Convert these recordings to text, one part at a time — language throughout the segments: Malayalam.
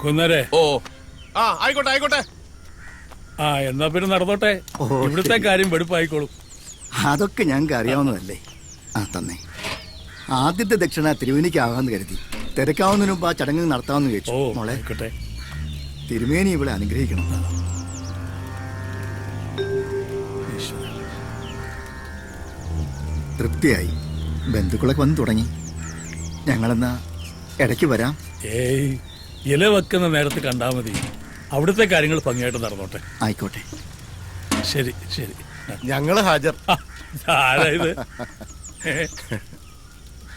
കുന്നരെ. ഓ ആ ആയിക്കോട്ടെ ആയിക്കോട്ടെ. ആ എന്നാ പിന്നെ നടന്നോട്ടെ. ഇവിടുത്തെ കാര്യം വെടുപ്പായിക്കോളും. അതൊക്കെ ഞങ്ങൾക്ക് അറിയാവുന്നതല്ലേ. ആ തന്നെ. ആദ്യത്തെ ദക്ഷിണ തിരുവേനിക്കാകാന്ന് കരുതി. തിരക്കാവുന്നതിന് മുമ്പ് ആ ചടങ്ങ് നടത്താമെന്ന് ചോദിച്ചു. മോളെ തിരുമേനി ഇവിടെ അനുഗ്രഹിക്കണം. തൃപ്തിയായി. ബന്ധുക്കളൊക്കെ വന്ന് തുടങ്ങി. ഞങ്ങളെന്നാ ഇടയ്ക്ക് വരാം. ഏയ് ഇല വെക്കുന്ന നേരത്ത് കണ്ടാ മതി. അവിടുത്തെ കാര്യങ്ങൾ ഭംഗിയായിട്ട് നടന്നോട്ടെ. ആയിക്കോട്ടെ. ശരി ശരി. ഞങ്ങള് ഹാജർ. ആരായത്?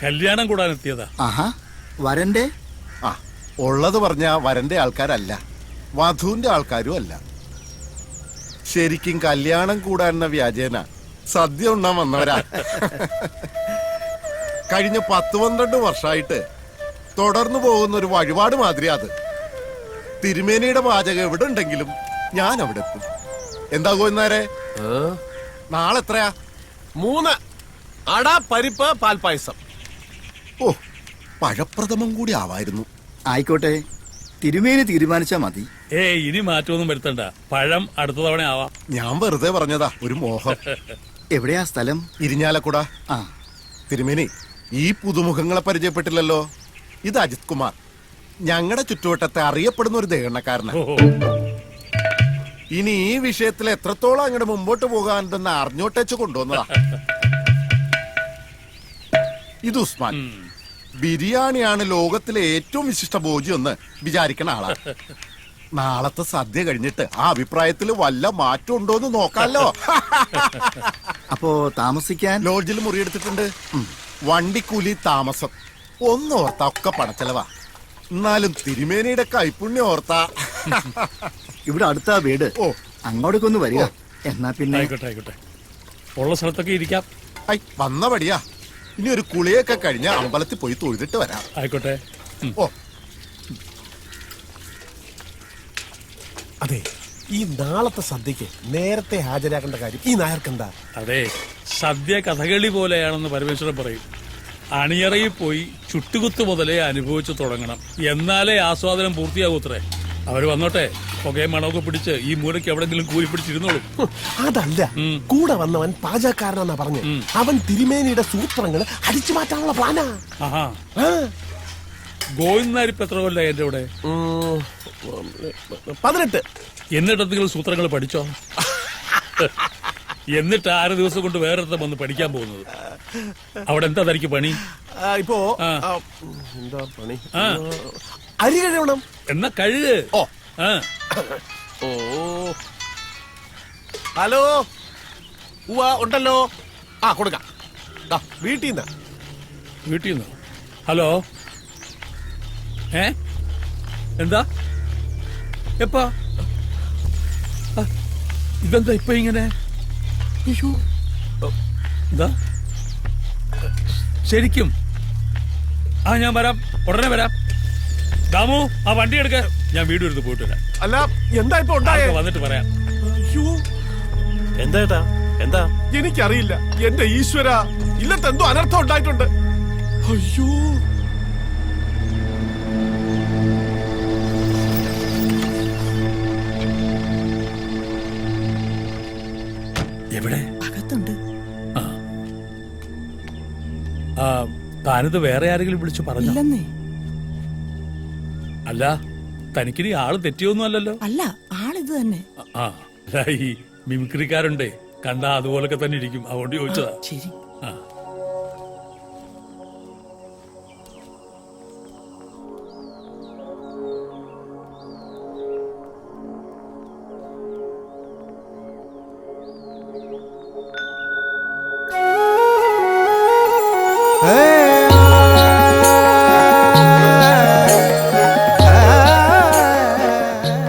കല്യാണം കൂടാൻ എത്തിയതാ. ആഹാ വരന്റെ. ആ ഉള്ളത് പറഞ്ഞ വരന്റെ ആൾക്കാരല്ല, വധുവിന്റെ ആൾക്കാരും അല്ല. ശരിക്കും കല്യാണം കൂടാനെന്ന വ്യാജേന സദ്യ ഉണ്ണാൻ വന്നവരാ. കഴിഞ്ഞ 10-12 വർഷമായിട്ട് തുടർന്നു പോകുന്ന ഒരു വഴിപാട് മാതിരി അത്. തിരുമേനിയുടെ പാചകം എവിടെ ഉണ്ടെങ്കിലും ഞാൻ അവിടെ എത്തും. എന്താകും എന്നാരെ? നാളെ എത്രയാ? 3 അട പരിപ്പ് പാൽപായസം. ഓ പഴപ്രഥമം കൂടി ആവായിരുന്നു. ആയിക്കോട്ടെ, തിരുമേനി തീരുമാനിച്ചാ മതി. ഇനി മാറ്റമൊന്നും വരുത്തണ്ട. പഴം അടുത്ത തവണ ആവാം. ഞാൻ വെറുതെ പറഞ്ഞതാ, ഒരു മോഹം. എവിടെയാ സ്ഥലം? ഇരിഞ്ഞാലക്കുട. ആ തിരുമേനി ഈ പുതുമുഖങ്ങളെ പരിചയപ്പെട്ടില്ലല്ലോ. ഇത് അജിത് കുമാർ, ഞങ്ങളുടെ ചുറ്റുവട്ടത്തെ അറിയപ്പെടുന്ന ഒരു ദേഹണ്ണക്കാരനാ. ഇനി ഈ വിഷയത്തിൽ എത്രത്തോളം അങ്ങോട്ട് മുമ്പോട്ട് പോകാനുണ്ടെന്ന് അറിഞ്ഞോട്ടേച്ച് കൊണ്ടുവന്നതാ. ഇത് ഉസ്മാൻ. ബിരിയാണിയാണ് ലോകത്തിലെ ഏറ്റവും വിശിഷ്ട ഭോജ്യം എന്ന് വിചാരിക്കണ ആളാ. നാളത്തെ സദ്യ കഴിഞ്ഞിട്ട് ആ അഭിപ്രായത്തിൽ വല്ല മാറ്റം ഉണ്ടോന്ന് നോക്കാലോ. അപ്പോ താമസിക്കാൻ ലോഡ്ജിൽ മുറിയെടുത്തിട്ടുണ്ട്. വണ്ടിക്കൂലി, താമസം ഒന്നോർത്താ ഒക്കെ പണച്ചെലവാ. എന്നാലും തിരുമേനിയുടെ കൈപ്പുണ്യം ഓർത്താ. ഇവിടെ അടുത്ത വീട്. ഓ അങ്ങോട്ടേക്കൊന്ന് വരിക. എന്നാ പിന്നെ ആയിക്കോട്ടെ ആയിക്കോട്ടെ. ഉള്ള സ്ഥലത്തൊക്കെ ഇരിക്കാം. വന്ന പടിയാ. ഇനി ഒരു കുളിയൊക്കെ കഴിഞ്ഞ അമ്പലത്തിൽ പോയി തൊഴുതിട്ട് വരാം. ആയിക്കോട്ടെ. ഓ അതെ, ഈ നാളത്തെ സദ്യക്ക് നേരത്തെ ഹാജരാക്കേണ്ട കാര്യം ഈ നായർക്കെന്താ? അതെ, സദ്യ കഥകളി പോലെയാണെന്ന് പരമേശ്വരൻ പറയും. അണിയറയിൽ പോയി ചുട്ടുകുത്ത് മുതലേ അനുഭവിച്ചു തുടങ്ങണം, എന്നാലേ ആസ്വാദനം പൂർത്തിയാകൂത്രേ. അവര് വന്നോട്ടെ, പുകയും മണമൊക്കെ പിടിച്ച് ഈ മൂലയ്ക്ക് എവിടെങ്കിലും കൂലി പിടിച്ചിരുന്നോളൂ. അതല്ല, കൂടെ വന്നവൻ പാചകക്കാരനാന്നാ പറഞ്ഞു. അവൻ തിരുമേനിയുടെ സൂത്രങ്ങൾ അടിച്ചു മാറ്റാനുള്ള പ്ലാനാ. ആഹാ, ഗോവിന്ദാരിപ്പ് എത്ര കൊല്ലായി എന്റെ ഇവിടെ? 18. എന്നിട്ട് നിങ്ങൾ സൂത്രങ്ങൾ പഠിച്ചോ? എന്നിട്ട് 6 ദിവസം കൊണ്ട് വേറെ വന്ന് പഠിക്കാൻ പോകുന്നത്? അവിടെ എന്താ തനിക്ക് പണി? ഇപ്പോ എന്താ പണി? അരി കഴിയണം. എന്നാ കഴുക്. ഓ ഓ ഹലോ, ഉണ്ടല്ലോ. ആ കൊടുക്കാം. വീട്ടിൽ നിന്ന്. വീട്ടിൽ നിന്ന്? ഹലോ, എന്താ? എപ്പാ? ഇതെന്താ ഇപ്പൊ ഇങ്ങനെ? എന്താ ശരിക്കും? ആ ഞാൻ വരാം, ഉടനെ വരാം. ദാമു, ആ വണ്ടി എടുക്ക, ഞാൻ വീട് എടുത്ത് പോയിട്ട് വരാം. അല്ല, എന്താ ഇപ്പൊ ഉണ്ടായേ? വന്നിട്ട് പറയാം. എന്താ എന്താ? എനിക്കറിയില്ല. എന്റെ ഈശ്വര, ഇല്ലത്തെ എന്തോ അനർത്ഥം ഉണ്ടായിട്ടുണ്ട്. അയ്യോ, എവിടെ? അകത്തുണ്ട്. താനിത് വേറെ ആരെങ്കിലും വിളിച്ചു പറഞ്ഞു? അല്ല, തനിക്കിനി ആള് തെറ്റിയൊന്നും അല്ലല്ലോ? അല്ല, ആളിത് തന്നെ. ഈ മിമിക്രിക്കാരുണ്ടേ, കണ്ടാ അതുപോലൊക്കെ തന്നെ ഇരിക്കും, അതുകൊണ്ട് ചോദിച്ചതാ. ശരി.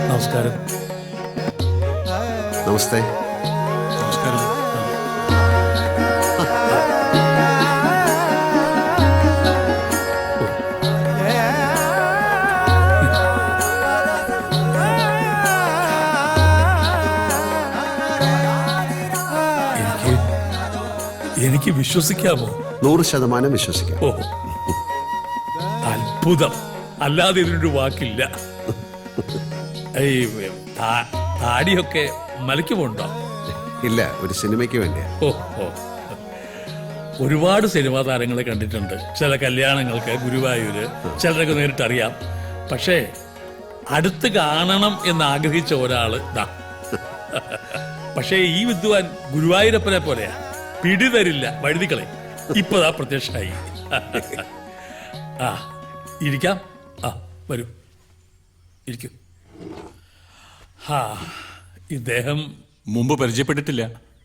നമസ്കാരം. നമസ്തേ. നമസ്കാരം. എനിക്ക് വിശ്വസിക്കാമോ? 100% വിശ്വസിക്കാം. ഓ, അത്ഭുതം. അല്ലാതെ ഇതിനൊരു വാക്കില്ല. ഈ താടിയൊക്കെ മലയ്ക്കുമുണ്ടോ? ഇല്ല, ഒരു സിനിമയ്ക്ക് വേണ്ടിയാ. ഓ ഓ, ഒരുപാട് സിനിമാ താരങ്ങളെ കണ്ടിട്ടുണ്ട്. ചില കല്യാണങ്ങൾക്ക് ഗുരുവായൂര്, ചിലരൊക്കെ നേരിട്ടറിയാം. പക്ഷേ അടുത്ത് കാണണം എന്ന് ആഗ്രഹിച്ച ഒരാള് ദാ. പക്ഷേ ഈ വിദ്വാൻ ഗുരുവായൂരപ്പനെ പോലെയാ, പിടിതരില്ല, വഴുതിക്കളെ. ഇപ്പതാ പ്രത്യക്ഷമായി. ആ, ഇരിക്കാം. ആ, വരൂ, ഇരിക്കൂ. ആ, ഇദ്ദേഹം മുമ്പ് പരിചയപ്പെട്ടിട്ടില്ല.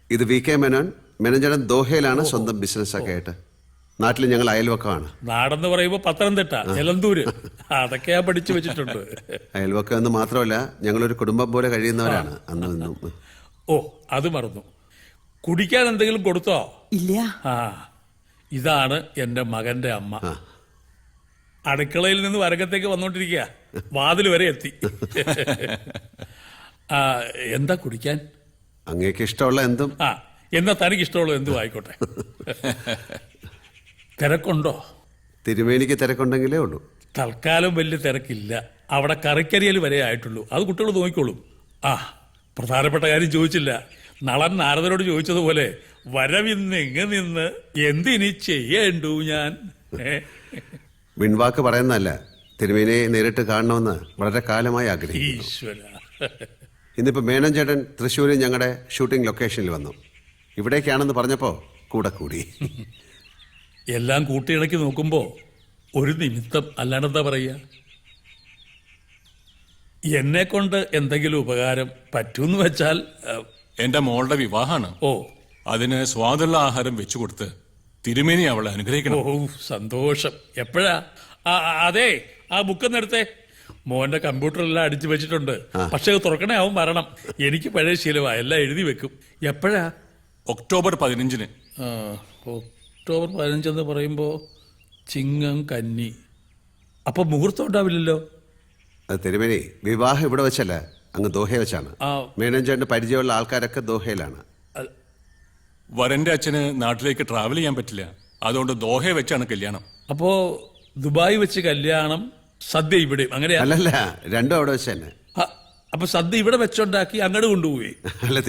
ഇത് വി കെ മേനോൻ. മേനോൻ ദോഹയിലാണ് സ്വന്തം ബിസിനസ് ഒക്കെ ആയിട്ട്. നാട്ടിൽ ഞങ്ങൾ അയൽവക്കമാണ്. നാടെന്ന് പറയുമ്പോ പത്തനംതിട്ട, എലന്തൂര്, അതൊക്കെ ഞാൻ പഠിച്ചു വെച്ചിട്ടുണ്ട്. അയൽവക്കം എന്ന് മാത്രമല്ല, ഞങ്ങളൊരു കുടുംബം പോലെ കഴിയുന്നവരാണ് അന്നും ഇന്നും. ഓ, അത് മറന്നു. കുടിക്കാൻ എന്തെങ്കിലും കൊടുത്തോ? ഇല്ല. ആ, ഇതാണ് എന്റെ മകന്റെ അമ്മ. അടുക്കളയിൽ നിന്ന് വരകത്തേക്ക് വന്നോണ്ടിരിക്കുക, വാതിൽ വരെ എത്തി. ആ, എന്താ കുടിക്കാൻ? അങ്ങേക്ക് ഇഷ്ടമുള്ള എന്തും. ആ, എന്നാ തനിക്ക് ഇഷ്ടമുള്ള എന്തും ആയിക്കോട്ടെ. തിരക്കുണ്ടോ? തിരുമേനിക്ക് തിരക്കുണ്ടെങ്കിലേ ഉള്ളൂ. തൽക്കാലം വലിയ തിരക്കില്ല. അവിടെ കറിക്കരിയൽ വരെ ആയിട്ടുള്ളൂ. അത് കുട്ടികൾ നോക്കിക്കോളും. ആ, പ്രധാനപ്പെട്ട കാര്യം ചോദിച്ചില്ല. നളൻ നാരദരോട് ചോദിച്ചതുപോലെ വരവിന്നെങ്ങ് നിന്ന് എന്തിനി ചെയ്യേണ്ടു ഞാൻ. വിൺവാക്ക് പറയുന്നതല്ല, തിരുമേനിയെ നേരിട്ട് കാണണമെന്ന് വളരെ കാലമായി ആഗ്രഹിക്കുന്നു. ഈശ്വര. ഇന്നിപ്പോ മേനോൻ ചേട്ടൻ തൃശ്ശൂരിൽ ഞങ്ങളുടെ ഷൂട്ടിംഗ് ലൊക്കേഷനിൽ വന്നു. ഇവിടേക്കാണെന്ന് പറഞ്ഞപ്പോ കൂടെ കൂടി. എല്ലാം കൂട്ടിയിണക്കി നോക്കുമ്പോ ഒരു നിമിത്തം, അല്ലാണ്ടെന്താ പറയുക. എന്നെ കൊണ്ട് എന്തെങ്കിലും ഉപകാരം പറ്റൂന്ന് വെച്ചാൽ. എന്റെ മോളുടെ വിവാഹമാണ്. ഓ, അതിന് സ്വാദുള്ള ആഹാരം വെച്ചു കൊടുത്ത് തിരുമേനി അവളെ അനുഗ്രഹിക്കണം. ഓ, സന്തോഷം. എപ്പോഴാ? അതെ, ആ ബുക്കൊന്ന് എടുത്തേ. മോന്റെ കമ്പ്യൂട്ടറെല്ലാം അടിച്ചു വെച്ചിട്ടുണ്ട്. പക്ഷെ അത് തുറക്കണേ, ആവും വരണം. എനിക്ക് പഴയ ശീലമാ, എല്ലാം എഴുതി വെക്കും. എപ്പോഴാ? ഒക്ടോബർ 15-ന്. ഒക്ടോബർ 15 പറയുമ്പോ ചിങ്ങം കന്നി. അപ്പൊ മുഹൂർത്തം ഉണ്ടാവില്ലല്ലോ. അത് തിരുമേനി, വിവാഹം ഇവിടെ വെച്ചല്ല, അങ്ങ് ദോഹ വെച്ചാണ്. മേനോൻ ചേട്ടന് പരിചയമുള്ള ആൾക്കാരൊക്കെ ദോഹയിലാണ്. വരന്റെ അച്ഛന് നാട്ടിലേക്ക് ട്രാവൽ ചെയ്യാൻ പറ്റില്ല. അതുകൊണ്ട് ദോഹ വെച്ചാണ് കല്യാണം. അപ്പോ ദുബായ് വെച്ച് കല്യാണം, സദ്യ ഇവിടെ, അങ്ങനെയാ? അല്ലല്ല, രണ്ടും അവിടെ വെച്ച് തന്നെ. അപ്പൊ സദ്യ ഇവിടെ വെച്ചുണ്ടാക്കി അങ്ങോട്ട് കൊണ്ടുപോയി. അല്ല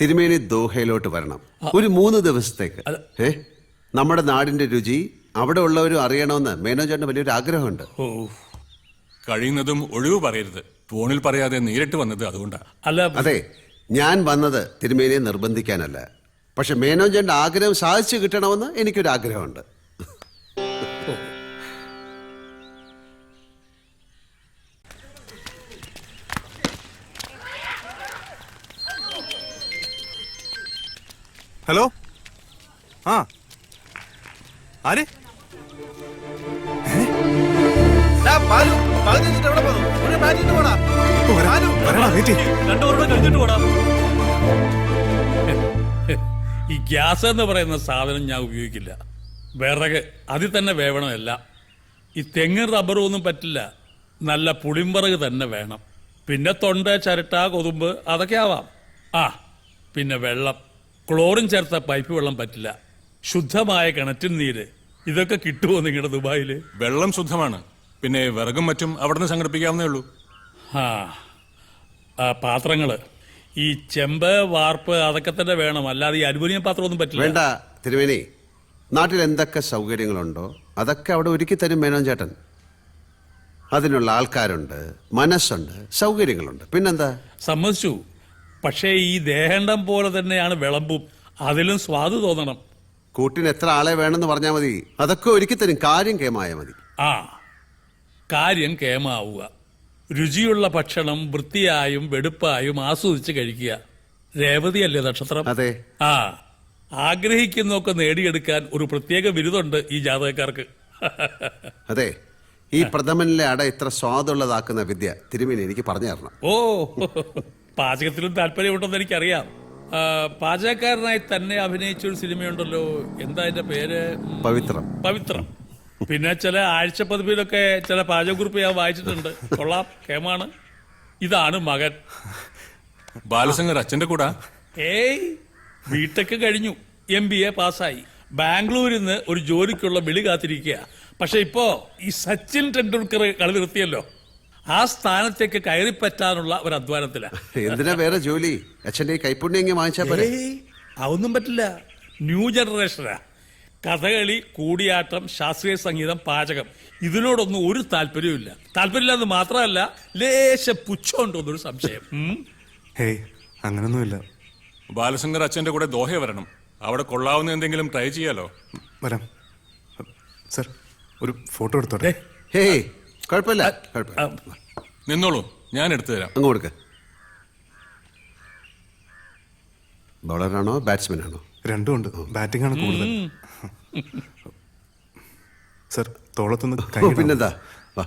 തിരുമേനി ദോഹയിലോട്ട് വരണം ഒരു 3 ദിവസത്തേക്ക്. നമ്മുടെ നാടിന്റെ രുചി അവിടെ ഉള്ളവരും അറിയണമെന്ന് മേനോൻ ചേട്ടന് വലിയൊരു ആഗ്രഹമുണ്ട്. ഓ, കഴിയുന്നതും ഒഴിവ് പറയരുത്. ഫോണിൽ പറയാതെ നേരിട്ട് വന്നത് അതുകൊണ്ടാ. അല്ല, അതെ, ഞാൻ വന്നത് തിരുമേനിയെ നിർബന്ധിക്കാനല്ല. പക്ഷെ മേനോൻ ചേട്ടന്റെ ആഗ്രഹം സാധിച്ചു കിട്ടണമെന്ന് എനിക്കൊരു ആഗ്രഹമുണ്ട്. ഹലോ, ആ ആര്? ഈ ഗ്യാസ് എന്ന് പറയുന്ന സാധനം ഞാൻ ഉപയോഗിക്കില്ല. വിറക് അതിൽ തന്നെ വേവണമല്ല. ഈ തെങ്ങ് റബ്ബറും ഒന്നും പറ്റില്ല. നല്ല പുളിമ്പറക് തന്നെ വേണം. പിന്നെ തൊണ്ട, ചിരട്ട, കൊതുമ്പ് അതൊക്കെ ആവാം. ആ, പിന്നെ വെള്ളം, ക്ലോറിൻ ചേർത്ത പൈപ്പ് വെള്ളം പറ്റില്ല. ശുദ്ധമായ കിണറ്റിൻ നീര്, ഇതൊക്കെ കിട്ടുമോ നിങ്ങളുടെ ദുബായില്? വെള്ളം ശുദ്ധമാണ്. പിന്നെ വിറകും മറ്റും അവിടെ നിന്ന് സംഘടിപ്പിക്കാവുന്നേ ഉള്ളൂ. പാത്രങ്ങള് ഈ ചെമ്പ്, വാർപ്പ് അതൊക്കെ തന്നെ വേണം. അല്ലാതെ ഈ അലുമിനിയം പാത്രം ഒന്നും പറ്റില്ല. വേണ്ട തിരുമേനി, നാട്ടിൽ എന്തൊക്കെ സൗകര്യങ്ങളുണ്ടോ അതൊക്കെ അവിടെ ഒരുക്കി തരും മേനോൻ ചേട്ടൻ. അതിനുള്ള ആൾക്കാരുണ്ട്, മനസ്സുണ്ട്, സൗകര്യങ്ങളുണ്ട്. പിന്നെന്താ? സമ്മതിച്ചു. പക്ഷേ ഈ ദേഹണ്ഡം പോലെ തന്നെയാണ് വിളമ്പും. അതിലും സ്വാദ് തോന്നണം. കൂട്ടിന് എത്ര ആളെ വേണമെന്ന് പറഞ്ഞാൽ മതി, അതൊക്കെ ഒരുക്കി തരും. കാര്യം കേമായ മതി. ആ, കാര്യം കേമാവുക. രുചിയുള്ള ഭക്ഷണം വൃത്തിയായും വെടുപ്പായും ആസ്വദിച്ച് കഴിക്കുക. രേവതിയല്ലേ നക്ഷത്രം? അതെ. ആ, ആഗ്രഹിക്കുന്നൊക്കെ നേടിയെടുക്കാൻ ഒരു പ്രത്യേക ബിരുദമുണ്ട് ഈ ജാതകക്കാർക്ക്. അതെ, ഈ പ്രഥമനിലെ അട ഇത്ര സ്വാദുള്ളതാക്കുന്ന വിദ്യ തിരുമേനി എനിക്ക് പറഞ്ഞു തരണം. ഓ, പാചകത്തിലും താല്പര്യമുണ്ടെന്ന് എനിക്കറിയാം. പാചകക്കാരനായി തന്നെ അഭിനയിച്ച ഒരു സിനിമയുണ്ടല്ലോ, എന്താ അതിന്റെ പേര്? പവിത്രം. പിന്നെ ചില ആഴ്ചപ്പതിപ്പിലൊക്കെ ചില പാചകക്കുറിപ്പ് ഞാൻ വായിച്ചിട്ടുണ്ട്. കൊള്ളാം, കേമാണ്. ഇതാണ് മകൻ ബാലസംഗർ. അച്ഛന്റെ കൂടാ? ഏയ്, ബിടെക് കഴിഞ്ഞു, MBA പാസ്സായി. ബാംഗ്ലൂരിൽ നിന്ന് ഒരു ജോലിക്കുള്ള വിളി കാത്തിരിക്കുക. പക്ഷെ ഇപ്പോ ഈ സച്ചിൻ ടെണ്ടുൽക്കർ കളി നിർത്തിയല്ലോ. ആ സ്ഥാനത്തേക്ക് കയറിപ്പറ്റാനുള്ള ഒരു അധ്വാനത്തിലാണ്. എന്തിനാ വേറെ ജോലി? അച്ഛൻ്റെ ഈ കൈപ്പുണ്യെങ്കിൽ വാങ്ങിച്ചാ പോരെ. അതൊന്നും പറ്റില്ല. ന്യൂ ജനറേഷനാ. കഥകളി, കൂടിയാട്ടം, ശാസ്ത്രീയ സംഗീതം, പാചകം ഇതിനോടൊന്നും ഒരു താല്പര്യമില്ല. താല്പര്യമില്ലെന്ന് മാത്രമല്ല, ലേശ പുച്ഛമുണ്ടോന്നൊരു സംശയം. ഹേയ് അങ്ങനൊന്നുമില്ല. ബാലശങ്കർ അച്ഛന്റെ കൂടെ ദോഹ വരണം. അവിടെ കൊള്ളാവുന്ന എന്തെങ്കിലും ട്രൈ ചെയ്യാലോ. വരാം സർ, ഒരു ഫോട്ടോ എടുത്തോട്ടെ. ഹേയ് കുഴപ്പമില്ല, കുഴപ്പമില്ല. നിന്നോളൂ, ഞാൻ എടുത്തു തരാം. അങ്ങ് കൊടുക്ക. ബോളറാണോ ബാറ്റ്സ്മാൻ ആണോ? രണ്ടും ഉണ്ട്. ബാറ്റിംഗ് ആണ് കൂടുതൽ. സർ തോളത്തൊന്ന് കൈ പിന്നെന്താ? വാ.